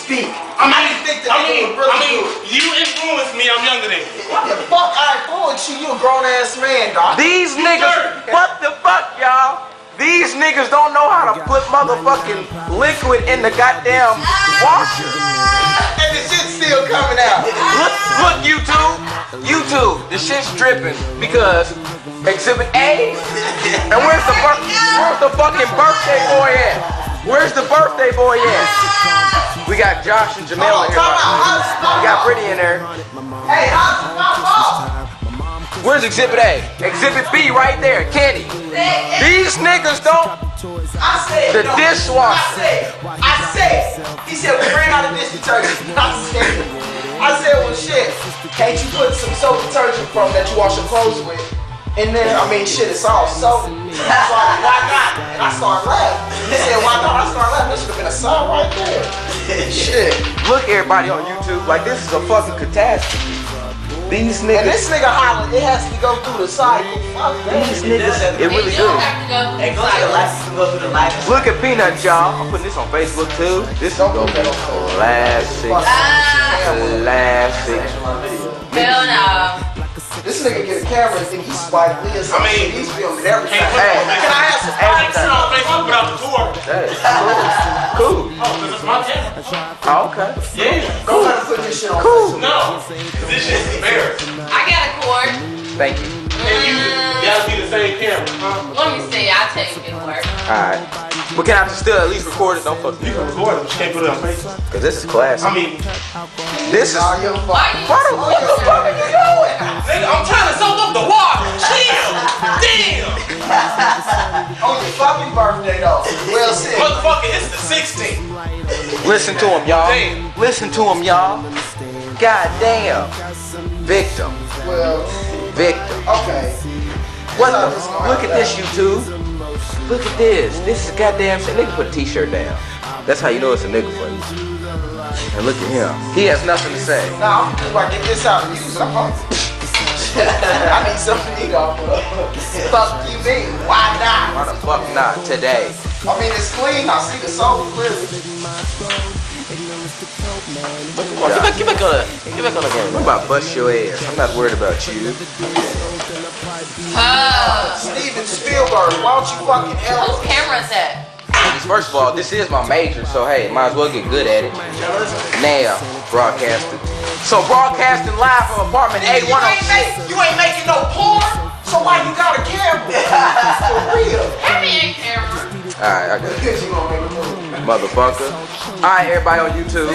speak. I mean, you influenced me. I'm younger than you. What the fuck? I influenced you. You a grown ass man, dog. These niggas, what the fuck, y'all? These niggas don't know how to put motherfucking liquid in the goddamn washer. And the shit's still coming out. Look, YouTube, the shit's dripping because Exhibit A. And where's the fucking birthday boy at? Where's the birthday boy at? We got Josh and Jamila here. We got Brittany in there. Hey, how's my fault? Where's Exhibit A? Exhibit B right there, Kenny. These niggas don't. I said the dishwasher. I said. He said we ran out of dish detergent. I said, well shit. Can't you put some soap detergent from that you wash your clothes with? And then I mean shit, it's all soap. So why not? And I started laughing. He said, why not? I started laughing. That should have been a song right there. Shit. Look, everybody on YouTube, like this is a fucking catastrophe. These niggas. And this nigga hollering, it has to go through the cycle. Fuck that. These niggas, it really do. Look at Peanut, y'all. I'm putting this on Facebook too. This is gonna be classic. Classic. Hell no. This nigga get a camera and think he's Spike Lee or something. I mean, he's filming everything. Hey, can I have some Spikes on Facebook without the tour? That is cool. Oh, because it's my camera. Oh, okay. Yeah. Go ahead and put this shit on. Cool. No, this shit's embarrassing. I got a cord. Thank you. And you gotta be the same camera, huh? Let me see. I'll take it work. Alright. But can I still at least record it? Don't fuck You can record it, but you can't put it on Facebook. Cause this is classic. I mean, this is. What the fuck are you doing? Nigga, I'm trying to soak up the water. Chill. Damn. On your fucking birthday though. Well said. Motherfucker, it's the 16th. Listen to him, y'all. Damn. Listen to him, y'all. God damn. Victim. Well, Victim. okay. What the? Look at this, YouTube. Look at this. This is goddamn shit. Nigga put a t-shirt down. That's how you know it's a nigga for you. And look at him. He has nothing to say. Nah, I'm just about to get this out and use it. I'm hungry. I need something to eat off of. Fuck you mean? Why not? Why the fuck not today? I mean, it's clean. I see the soap clearly. Get back on the game. I'm about to bust your ass. I'm not worried about you. Steven Spielberg, why don't you fucking help? Whose camera is that? First of all, this is my major, so hey, might as well get good at it. Now, broadcasting. So broadcasting live from apartment A106. You ain't making no porn, so why you got a camera? For real. Have me a camera. Alright, I got it. Because you gonna make a movie. Motherfucker. Alright, everybody on YouTube.